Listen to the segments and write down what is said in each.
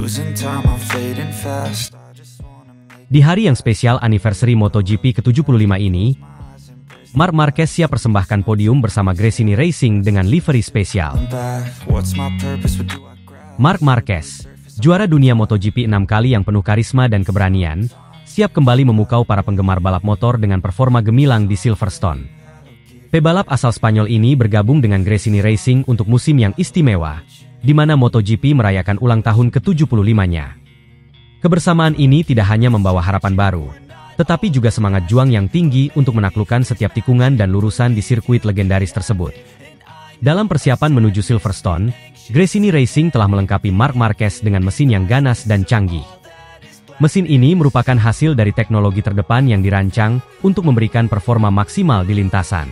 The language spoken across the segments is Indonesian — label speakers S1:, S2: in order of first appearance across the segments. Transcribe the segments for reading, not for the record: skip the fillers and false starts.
S1: Losing time, I'm fading fast.
S2: Di hari yang spesial anniversary MotoGP ke-75 ini, Marc Marquez siap persembahkan podium bersama Gresini Racing dengan livery spesial. Marc Marquez, juara dunia MotoGP 6 kali yang penuh karisma dan keberanian, siap kembali memukau para penggemar balap motor dengan performa gemilang di Silverstone. Pebalap asal Spanyol ini bergabung dengan Gresini Racing untuk musim yang istimewa, di mana MotoGP merayakan ulang tahun ke-75-nya. Kebersamaan ini tidak hanya membawa harapan baru, tetapi juga semangat juang yang tinggi untuk menaklukkan setiap tikungan dan lurusan di sirkuit legendaris tersebut. Dalam persiapan menuju Silverstone, Gresini Racing telah melengkapi Marc Marquez dengan mesin yang ganas dan canggih. Mesin ini merupakan hasil dari teknologi terdepan yang dirancang untuk memberikan performa maksimal di lintasan.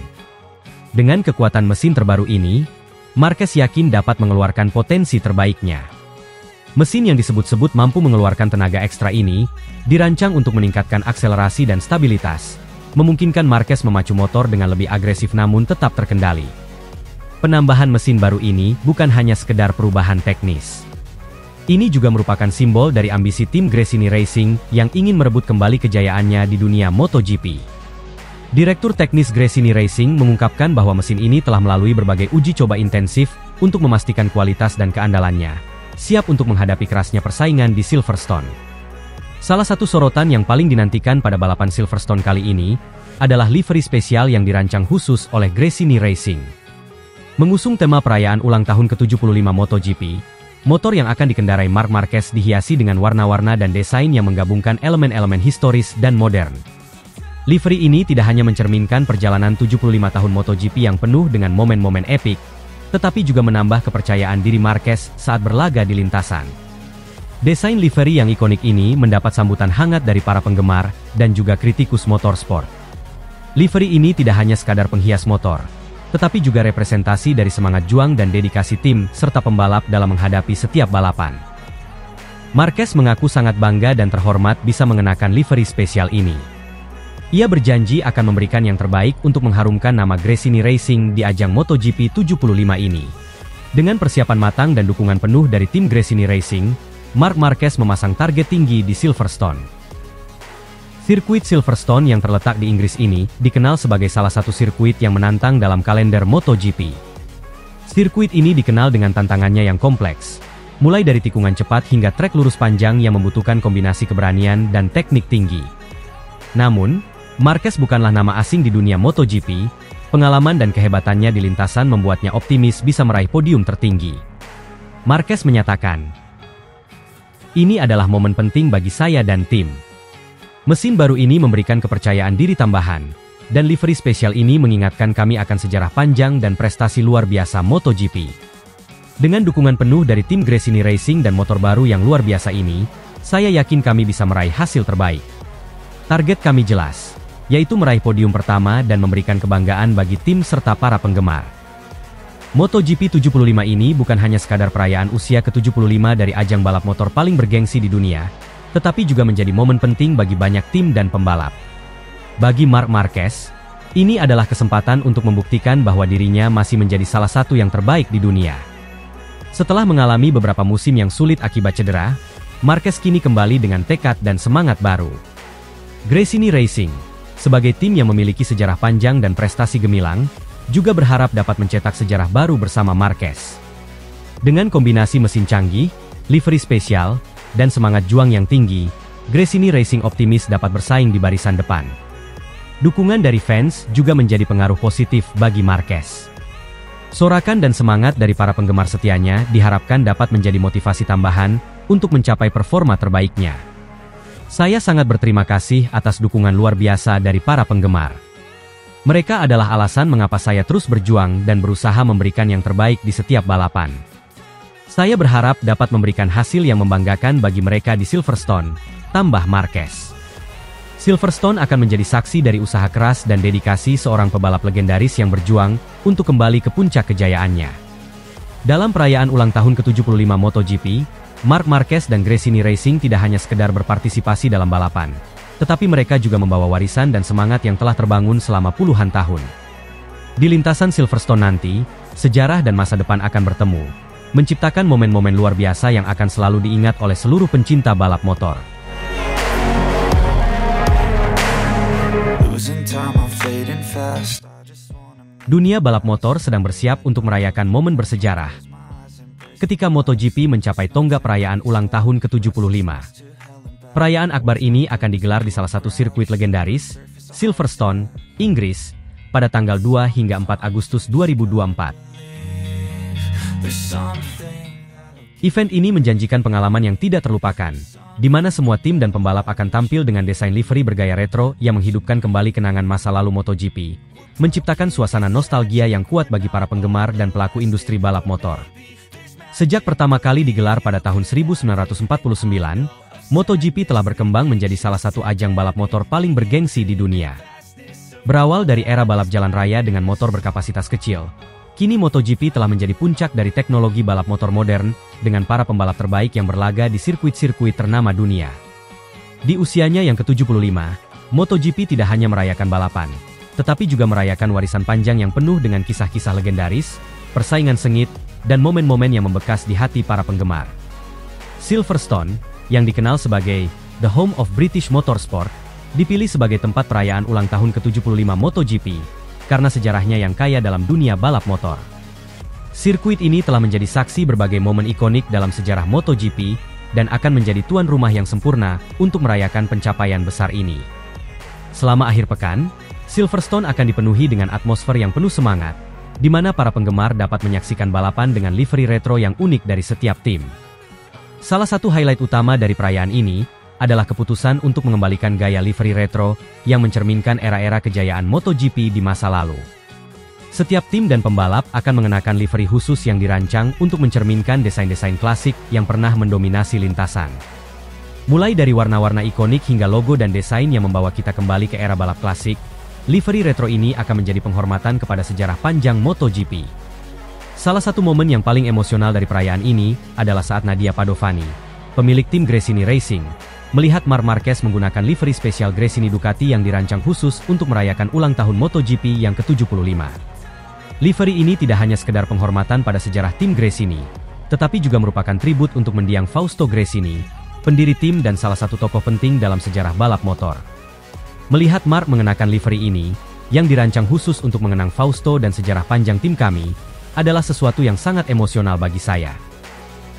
S2: Dengan kekuatan mesin terbaru ini, Marquez yakin dapat mengeluarkan potensi terbaiknya. Mesin yang disebut-sebut mampu mengeluarkan tenaga ekstra ini, dirancang untuk meningkatkan akselerasi dan stabilitas, memungkinkan Marquez memacu motor dengan lebih agresif namun tetap terkendali. Penambahan mesin baru ini bukan hanya sekedar perubahan teknis. Ini juga merupakan simbol dari ambisi tim Gresini Racing yang ingin merebut kembali kejayaannya di dunia MotoGP. Direktur teknis Gresini Racing mengungkapkan bahwa mesin ini telah melalui berbagai uji coba intensif untuk memastikan kualitas dan keandalannya, siap untuk menghadapi kerasnya persaingan di Silverstone. Salah satu sorotan yang paling dinantikan pada balapan Silverstone kali ini adalah livery spesial yang dirancang khusus oleh Gresini Racing. Mengusung tema perayaan ulang tahun ke-75 MotoGP, motor yang akan dikendarai Marc Marquez dihiasi dengan warna-warna dan desain yang menggabungkan elemen-elemen historis dan modern. Livery ini tidak hanya mencerminkan perjalanan 75 tahun MotoGP yang penuh dengan momen-momen epik, tetapi juga menambah kepercayaan diri Marquez saat berlaga di lintasan. Desain livery yang ikonik ini mendapat sambutan hangat dari para penggemar dan juga kritikus motorsport. Livery ini tidak hanya sekadar penghias motor, tetapi juga representasi dari semangat juang dan dedikasi tim serta pembalap dalam menghadapi setiap balapan. Marquez mengaku sangat bangga dan terhormat bisa mengenakan livery spesial ini. Ia berjanji akan memberikan yang terbaik untuk mengharumkan nama Gresini Racing di ajang MotoGP 75 ini. Dengan persiapan matang dan dukungan penuh dari tim Gresini Racing, Marc Marquez memasang target tinggi di Silverstone. Sirkuit Silverstone yang terletak di Inggris ini dikenal sebagai salah satu sirkuit yang menantang dalam kalender MotoGP. Sirkuit ini dikenal dengan tantangannya yang kompleks, mulai dari tikungan cepat hingga trek lurus panjang yang membutuhkan kombinasi keberanian dan teknik tinggi. Namun, Marquez bukanlah nama asing di dunia MotoGP. Pengalaman dan kehebatannya di lintasan membuatnya optimis bisa meraih podium tertinggi. Marquez menyatakan, "Ini adalah momen penting bagi saya dan tim. Mesin baru ini memberikan kepercayaan diri tambahan, dan livery spesial ini mengingatkan kami akan sejarah panjang dan prestasi luar biasa MotoGP. Dengan dukungan penuh dari tim Gresini Racing dan motor baru yang luar biasa ini, saya yakin kami bisa meraih hasil terbaik. Target kami jelas, yaitu meraih podium pertama dan memberikan kebanggaan bagi tim serta para penggemar." MotoGP 75 ini bukan hanya sekadar perayaan usia ke-75 dari ajang balap motor paling bergengsi di dunia, tetapi juga menjadi momen penting bagi banyak tim dan pembalap. Bagi Marc Marquez, ini adalah kesempatan untuk membuktikan bahwa dirinya masih menjadi salah satu yang terbaik di dunia. Setelah mengalami beberapa musim yang sulit akibat cedera, Marquez kini kembali dengan tekad dan semangat baru. Gresini Racing, sebagai tim yang memiliki sejarah panjang dan prestasi gemilang, juga berharap dapat mencetak sejarah baru bersama Marquez. Dengan kombinasi mesin canggih, livery spesial, dan semangat juang yang tinggi, Gresini Racing optimis dapat bersaing di barisan depan. Dukungan dari fans juga menjadi pengaruh positif bagi Marquez. Sorakan dan semangat dari para penggemar setianya diharapkan dapat menjadi motivasi tambahan untuk mencapai performa terbaiknya. Saya sangat berterima kasih atas dukungan luar biasa dari para penggemar. Mereka adalah alasan mengapa saya terus berjuang dan berusaha memberikan yang terbaik di setiap balapan. Saya berharap dapat memberikan hasil yang membanggakan bagi mereka di Silverstone, tambah Marquez. Silverstone akan menjadi saksi dari usaha keras dan dedikasi seorang pebalap legendaris yang berjuang untuk kembali ke puncak kejayaannya. Dalam perayaan ulang tahun ke-75 MotoGP, Marc Marquez dan Gresini Racing tidak hanya sekedar berpartisipasi dalam balapan, tetapi mereka juga membawa warisan dan semangat yang telah terbangun selama puluhan tahun. Di lintasan Silverstone nanti, sejarah dan masa depan akan bertemu. menciptakan momen-momen luar biasa yang akan selalu diingat oleh seluruh pencinta balap motor. Dunia balap motor sedang bersiap untuk merayakan momen bersejarah ketika MotoGP mencapai tonggak perayaan ulang tahun ke-75. Perayaan akbar ini akan digelar di salah satu sirkuit legendaris, Silverstone, Inggris, pada tanggal 2 hingga 4 Agustus 2024. Event ini menjanjikan pengalaman yang tidak terlupakan, di mana semua tim dan pembalap akan tampil dengan desain livery bergaya retro yang menghidupkan kembali kenangan masa lalu MotoGP, menciptakan suasana nostalgia yang kuat bagi para penggemar dan pelaku industri balap motor. Sejak pertama kali digelar pada tahun 1949, MotoGP telah berkembang menjadi salah satu ajang balap motor paling bergengsi di dunia. Berawal dari era balap jalan raya dengan motor berkapasitas kecil, kini MotoGP telah menjadi puncak dari teknologi balap motor modern dengan para pembalap terbaik yang berlaga di sirkuit-sirkuit ternama dunia. Di usianya yang ke-75, MotoGP tidak hanya merayakan balapan, tetapi juga merayakan warisan panjang yang penuh dengan kisah-kisah legendaris, persaingan sengit, dan momen-momen yang membekas di hati para penggemar. Silverstone, yang dikenal sebagai The Home of British Motorsport, dipilih sebagai tempat perayaan ulang tahun ke-75 MotoGP, karena sejarahnya yang kaya dalam dunia balap motor. Sirkuit ini telah menjadi saksi berbagai momen ikonik dalam sejarah MotoGP, dan akan menjadi tuan rumah yang sempurna untuk merayakan pencapaian besar ini. Selama akhir pekan, Silverstone akan dipenuhi dengan atmosfer yang penuh semangat, di mana para penggemar dapat menyaksikan balapan dengan livery retro yang unik dari setiap tim. Salah satu highlight utama dari perayaan ini adalah keputusan untuk mengembalikan gaya livery retro yang mencerminkan era-era kejayaan MotoGP di masa lalu. Setiap tim dan pembalap akan mengenakan livery khusus yang dirancang untuk mencerminkan desain-desain klasik yang pernah mendominasi lintasan. Mulai dari warna-warna ikonik hingga logo dan desain yang membawa kita kembali ke era balap klasik, livery retro ini akan menjadi penghormatan kepada sejarah panjang MotoGP. Salah satu momen yang paling emosional dari perayaan ini adalah saat Nadia Padovani, pemilik tim Gresini Racing, melihat Marc Marquez menggunakan livery spesial Gresini Ducati yang dirancang khusus untuk merayakan ulang tahun MotoGP yang ke-75. Livery ini tidak hanya sekedar penghormatan pada sejarah tim Gresini, tetapi juga merupakan tribut untuk mendiang Fausto Gresini, pendiri tim dan salah satu tokoh penting dalam sejarah balap motor. Melihat Marc mengenakan livery ini, yang dirancang khusus untuk mengenang Fausto dan sejarah panjang tim kami, adalah sesuatu yang sangat emosional bagi saya.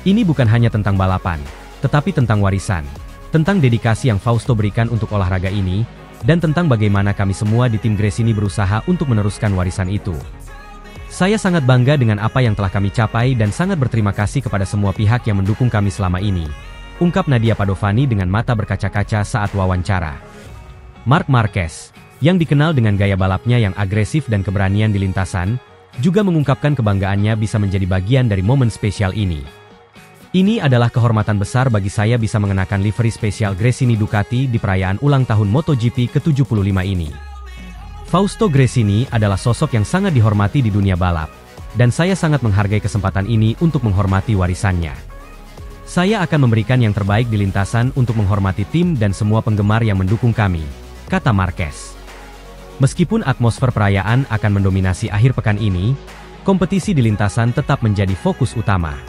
S2: Ini bukan hanya tentang balapan, tetapi tentang warisan, tentang dedikasi yang Fausto berikan untuk olahraga ini, dan tentang bagaimana kami semua di tim Gresini berusaha untuk meneruskan warisan itu. Saya sangat bangga dengan apa yang telah kami capai dan sangat berterima kasih kepada semua pihak yang mendukung kami selama ini, ungkap Nadia Padovani dengan mata berkaca-kaca saat wawancara. Marc Marquez, yang dikenal dengan gaya balapnya yang agresif dan keberanian di lintasan, juga mengungkapkan kebanggaannya bisa menjadi bagian dari momen spesial ini. Ini adalah kehormatan besar bagi saya bisa mengenakan livery spesial Gresini Ducati di perayaan ulang tahun MotoGP ke-75 ini. Fausto Gresini adalah sosok yang sangat dihormati di dunia balap, dan saya sangat menghargai kesempatan ini untuk menghormati warisannya. Saya akan memberikan yang terbaik di lintasan untuk menghormati tim dan semua penggemar yang mendukung kami, kata Marquez. Meskipun atmosfer perayaan akan mendominasi akhir pekan ini, kompetisi di lintasan tetap menjadi fokus utama.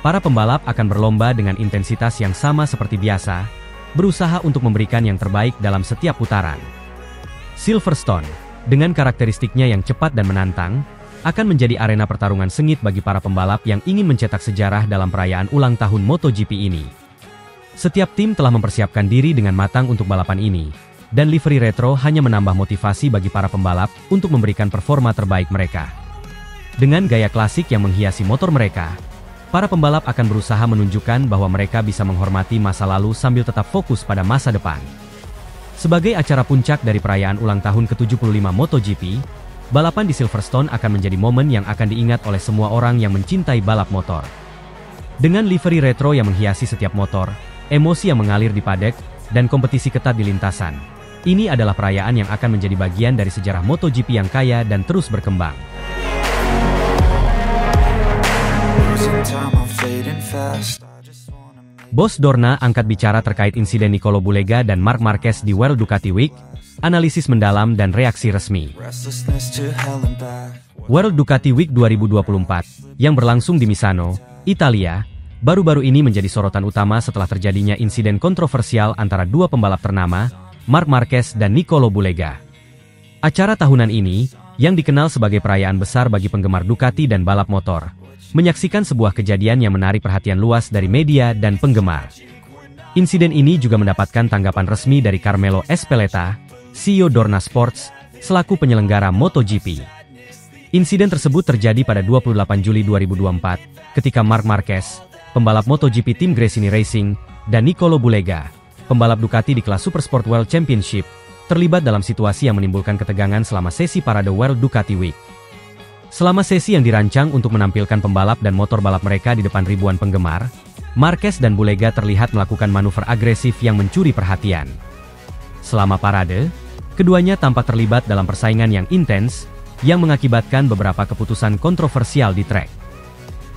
S2: Para pembalap akan berlomba dengan intensitas yang sama seperti biasa, berusaha untuk memberikan yang terbaik dalam setiap putaran. Silverstone, dengan karakteristiknya yang cepat dan menantang, akan menjadi arena pertarungan sengit bagi para pembalap yang ingin mencetak sejarah dalam perayaan ulang tahun MotoGP ini. Setiap tim telah mempersiapkan diri dengan matang untuk balapan ini, dan livery retro hanya menambah motivasi bagi para pembalap untuk memberikan performa terbaik mereka. Dengan gaya klasik yang menghiasi motor mereka, para pembalap akan berusaha menunjukkan bahwa mereka bisa menghormati masa lalu sambil tetap fokus pada masa depan. Sebagai acara puncak dari perayaan ulang tahun ke-75 MotoGP, balapan di Silverstone akan menjadi momen yang akan diingat oleh semua orang yang mencintai balap motor. Dengan livery retro yang menghiasi setiap motor, emosi yang mengalir di paddock, dan kompetisi ketat di lintasan, ini adalah perayaan yang akan menjadi bagian dari sejarah MotoGP yang kaya dan terus berkembang. Bos Dorna angkat bicara terkait insiden Nicolo Bulega dan Marc Marquez di World Ducati Week, analisis mendalam dan reaksi resmi. World Ducati Week 2024, yang berlangsung di Misano, Italia, baru-baru ini menjadi sorotan utama setelah terjadinya insiden kontroversial antara dua pembalap ternama, Marc Marquez dan Nicolo Bulega. Acara tahunan ini, yang dikenal sebagai perayaan besar bagi penggemar Ducati dan balap motor, menyaksikan sebuah kejadian yang menarik perhatian luas dari media dan penggemar. Insiden ini juga mendapatkan tanggapan resmi dari Carmelo Ezpeleta, CEO Dorna Sports, selaku penyelenggara MotoGP. Insiden tersebut terjadi pada 28 Juli 2024, ketika Marc Marquez, pembalap MotoGP tim Gresini Racing, dan Nicolo Bulega, pembalap Ducati di kelas Supersport World Championship, terlibat dalam situasi yang menimbulkan ketegangan selama sesi parade World Ducati Week. Selama sesi yang dirancang untuk menampilkan pembalap dan motor balap mereka di depan ribuan penggemar, Marquez dan Bulega terlihat melakukan manuver agresif yang mencuri perhatian. Selama parade, keduanya tampak terlibat dalam persaingan yang intens, yang mengakibatkan beberapa keputusan kontroversial di trek.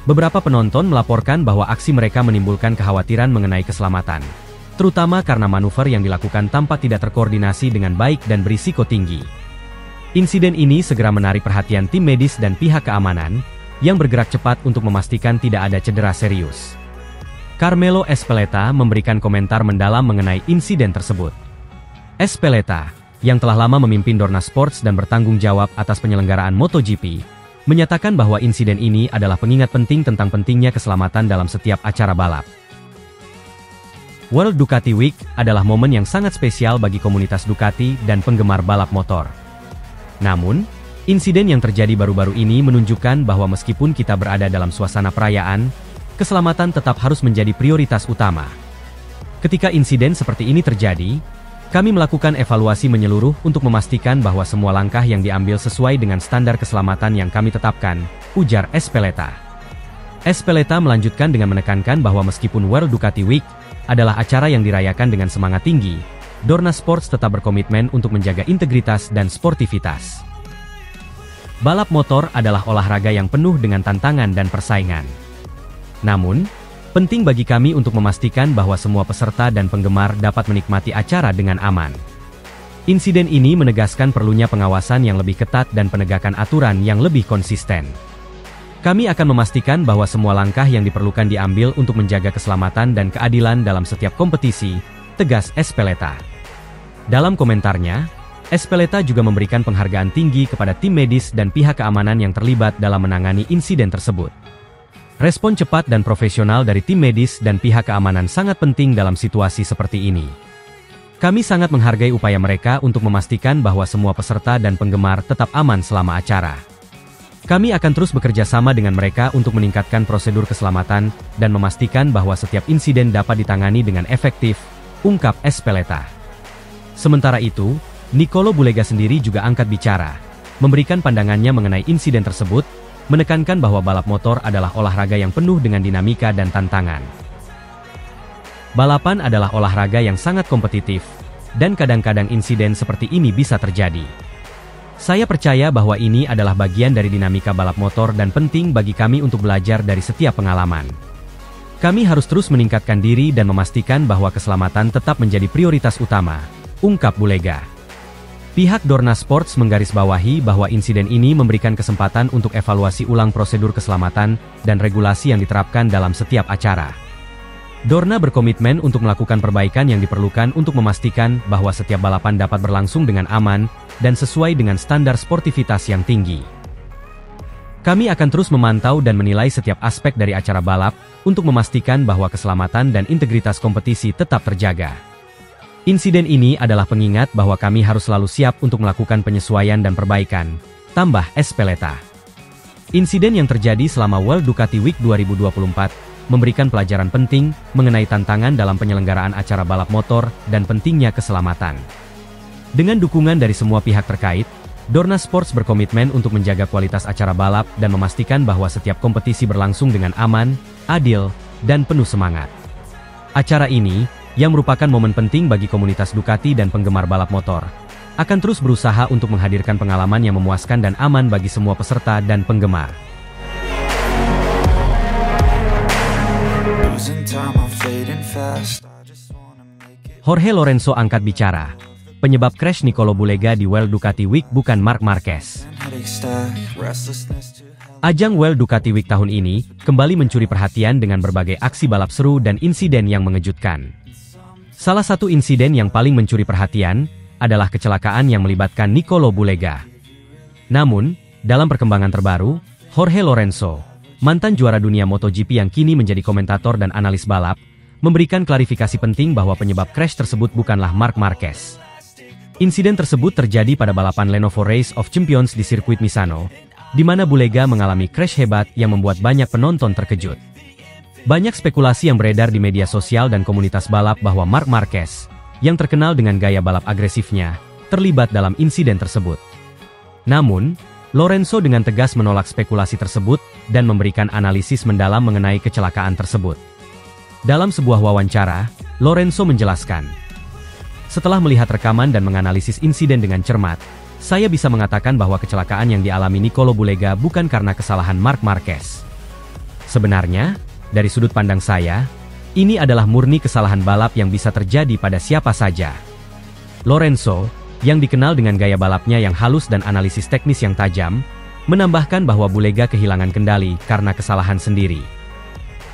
S2: Beberapa penonton melaporkan bahwa aksi mereka menimbulkan kekhawatiran mengenai keselamatan, terutama karena manuver yang dilakukan tampak tidak terkoordinasi dengan baik dan berisiko tinggi. Insiden ini segera menarik perhatian tim medis dan pihak keamanan, yang bergerak cepat untuk memastikan tidak ada cedera serius. Carmelo Ezpeleta memberikan komentar mendalam mengenai insiden tersebut. Ezpeleta, yang telah lama memimpin Dorna Sports dan bertanggung jawab atas penyelenggaraan MotoGP, menyatakan bahwa insiden ini adalah pengingat penting tentang pentingnya keselamatan dalam setiap acara balap. World Ducati Week adalah momen yang sangat spesial bagi komunitas Ducati dan penggemar balap motor. Namun, insiden yang terjadi baru-baru ini menunjukkan bahwa meskipun kita berada dalam suasana perayaan, keselamatan tetap harus menjadi prioritas utama. Ketika insiden seperti ini terjadi, kami melakukan evaluasi menyeluruh untuk memastikan bahwa semua langkah yang diambil sesuai dengan standar keselamatan yang kami tetapkan, ujar Ezpeleta. Ezpeleta melanjutkan dengan menekankan bahwa meskipun World Ducati Week adalah acara yang dirayakan dengan semangat tinggi, Dorna Sports tetap berkomitmen untuk menjaga integritas dan sportivitas. Balap motor adalah olahraga yang penuh dengan tantangan dan persaingan. Namun, penting bagi kami untuk memastikan bahwa semua peserta dan penggemar dapat menikmati acara dengan aman. Insiden ini menegaskan perlunya pengawasan yang lebih ketat dan penegakan aturan yang lebih konsisten. Kami akan memastikan bahwa semua langkah yang diperlukan diambil untuk menjaga keselamatan dan keadilan dalam setiap kompetisi, tegas Ezpeleta. Dalam komentarnya, Ezpeleta juga memberikan penghargaan tinggi kepada tim medis dan pihak keamanan yang terlibat dalam menangani insiden tersebut. Respon cepat dan profesional dari tim medis dan pihak keamanan sangat penting dalam situasi seperti ini. Kami sangat menghargai upaya mereka untuk memastikan bahwa semua peserta dan penggemar tetap aman selama acara. Kami akan terus bekerja sama dengan mereka untuk meningkatkan prosedur keselamatan dan memastikan bahwa setiap insiden dapat ditangani dengan efektif, ungkap Ezpeleta. Sementara itu, Nicolo Bulega sendiri juga angkat bicara, memberikan pandangannya mengenai insiden tersebut, menekankan bahwa balap motor adalah olahraga yang penuh dengan dinamika dan tantangan. Balapan adalah olahraga yang sangat kompetitif, dan kadang-kadang insiden seperti ini bisa terjadi. Saya percaya bahwa ini adalah bagian dari dinamika balap motor dan penting bagi kami untuk belajar dari setiap pengalaman. Kami harus terus meningkatkan diri dan memastikan bahwa keselamatan tetap menjadi prioritas utama, ungkap Bulega. Pihak Dorna Sports menggarisbawahi bahwa insiden ini memberikan kesempatan untuk evaluasi ulang prosedur keselamatan dan regulasi yang diterapkan dalam setiap acara. Dorna berkomitmen untuk melakukan perbaikan yang diperlukan untuk memastikan bahwa setiap balapan dapat berlangsung dengan aman dan sesuai dengan standar sportivitas yang tinggi. Kami akan terus memantau dan menilai setiap aspek dari acara balap untuk memastikan bahwa keselamatan dan integritas kompetisi tetap terjaga. Insiden ini adalah pengingat bahwa kami harus selalu siap untuk melakukan penyesuaian dan perbaikan, tambah Ezpeleta. Insiden yang terjadi selama World Ducati Week 2024 memberikan pelajaran penting mengenai tantangan dalam penyelenggaraan acara balap motor dan pentingnya keselamatan. Dengan dukungan dari semua pihak terkait, Dorna Sports berkomitmen untuk menjaga kualitas acara balap dan memastikan bahwa setiap kompetisi berlangsung dengan aman, adil, dan penuh semangat. Acara ini, yang merupakan momen penting bagi komunitas Ducati dan penggemar balap motor, akan terus berusaha untuk menghadirkan pengalaman yang memuaskan dan aman bagi semua peserta dan penggemar.
S1: Losing time, I'm fading fast.
S2: Jorge Lorenzo angkat bicara. penyebab crash Nicolo Bulega di World Ducati Week bukan Marc Marquez. Ajang World Ducati Week tahun ini kembali mencuri perhatian dengan berbagai aksi balap seru dan insiden yang mengejutkan. Salah satu insiden yang paling mencuri perhatian adalah kecelakaan yang melibatkan Nicolo Bulega. Namun, dalam perkembangan terbaru, Jorge Lorenzo, mantan juara dunia MotoGP yang kini menjadi komentator dan analis balap, memberikan klarifikasi penting bahwa penyebab crash tersebut bukanlah Marc Marquez. Insiden tersebut terjadi pada balapan Lenovo Race of Champions di sirkuit Misano, di mana Bulega mengalami crash hebat yang membuat banyak penonton terkejut. Banyak spekulasi yang beredar di media sosial dan komunitas balap bahwa Marc Marquez, yang terkenal dengan gaya balap agresifnya, terlibat dalam insiden tersebut. Namun, Lorenzo dengan tegas menolak spekulasi tersebut dan memberikan analisis mendalam mengenai kecelakaan tersebut. Dalam sebuah wawancara, Lorenzo menjelaskan, "Setelah melihat rekaman dan menganalisis insiden dengan cermat, saya bisa mengatakan bahwa kecelakaan yang dialami Nicolo Bulega bukan karena kesalahan Marc Marquez. Sebenarnya, dari sudut pandang saya, ini adalah murni kesalahan balap yang bisa terjadi pada siapa saja." Lorenzo, yang dikenal dengan gaya balapnya yang halus dan analisis teknis yang tajam, menambahkan bahwa Bulega kehilangan kendali karena kesalahan sendiri.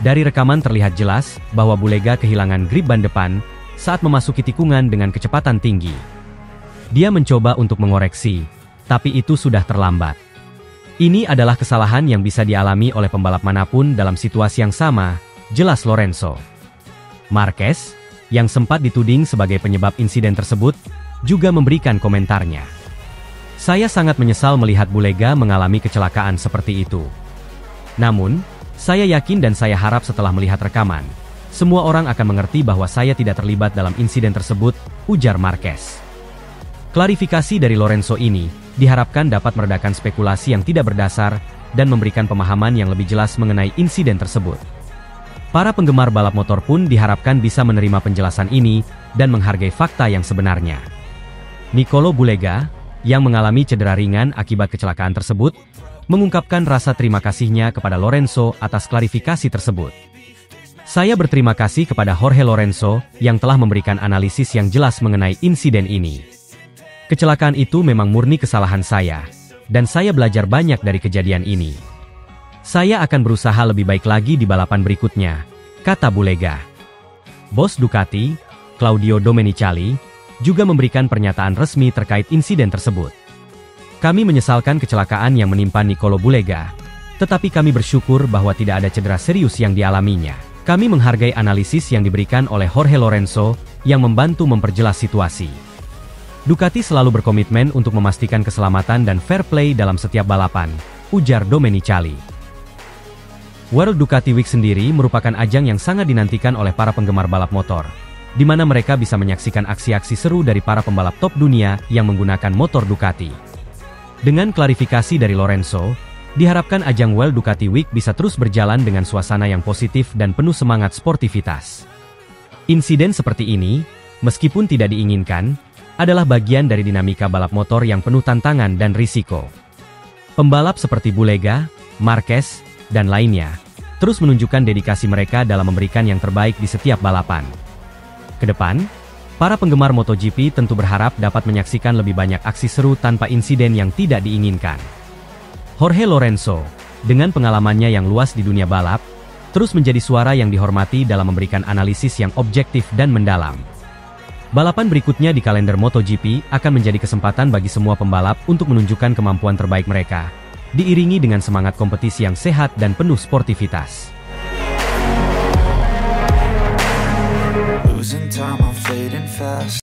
S2: Dari rekaman terlihat jelas bahwa Bulega kehilangan grip ban depan saat memasuki tikungan dengan kecepatan tinggi. Dia mencoba untuk mengoreksi, tapi itu sudah terlambat. Ini adalah kesalahan yang bisa dialami oleh pembalap manapun dalam situasi yang sama, jelas Lorenzo. Marquez, yang sempat dituding sebagai penyebab insiden tersebut, juga memberikan komentarnya. "Saya sangat menyesal melihat Bulega mengalami kecelakaan seperti itu. Namun, saya yakin dan saya harap setelah melihat rekaman, semua orang akan mengerti bahwa saya tidak terlibat dalam insiden tersebut," ujar Marquez. Klarifikasi dari Lorenzo ini diharapkan dapat meredakan spekulasi yang tidak berdasar dan memberikan pemahaman yang lebih jelas mengenai insiden tersebut. Para penggemar balap motor pun diharapkan bisa menerima penjelasan ini dan menghargai fakta yang sebenarnya. Nicolo Bulega, yang mengalami cedera ringan akibat kecelakaan tersebut, mengungkapkan rasa terima kasihnya kepada Lorenzo atas klarifikasi tersebut. "Saya berterima kasih kepada Jorge Lorenzo yang telah memberikan analisis yang jelas mengenai insiden ini. Kecelakaan itu memang murni kesalahan saya, dan saya belajar banyak dari kejadian ini. Saya akan berusaha lebih baik lagi di balapan berikutnya," kata Bulega. Bos Ducati, Claudio Domenicali, juga memberikan pernyataan resmi terkait insiden tersebut. "Kami menyesalkan kecelakaan yang menimpa Nicolo Bulega, tetapi kami bersyukur bahwa tidak ada cedera serius yang dialaminya. Kami menghargai analisis yang diberikan oleh Jorge Lorenzo yang membantu memperjelas situasi. Ducati selalu berkomitmen untuk memastikan keselamatan dan fair play dalam setiap balapan," ujar Domenicali. World Ducati Week sendiri merupakan ajang yang sangat dinantikan oleh para penggemar balap motor, di mana mereka bisa menyaksikan aksi-aksi seru dari para pembalap top dunia yang menggunakan motor Ducati. Dengan klarifikasi dari Lorenzo, diharapkan ajang World Ducati Week bisa terus berjalan dengan suasana yang positif dan penuh semangat sportivitas. Insiden seperti ini, meskipun tidak diinginkan, adalah bagian dari dinamika balap motor yang penuh tantangan dan risiko. Pembalap seperti Bulega, Marquez, dan lainnya, terus menunjukkan dedikasi mereka dalam memberikan yang terbaik di setiap balapan. Kedepan, para penggemar MotoGP tentu berharap dapat menyaksikan lebih banyak aksi seru tanpa insiden yang tidak diinginkan. Jorge Lorenzo, dengan pengalamannya yang luas di dunia balap, terus menjadi suara yang dihormati dalam memberikan analisis yang objektif dan mendalam. Balapan berikutnya di kalender MotoGP akan menjadi kesempatan bagi semua pembalap untuk menunjukkan kemampuan terbaik mereka, diiringi dengan semangat kompetisi yang sehat dan penuh sportivitas.
S1: Losing time, I'm fading fast.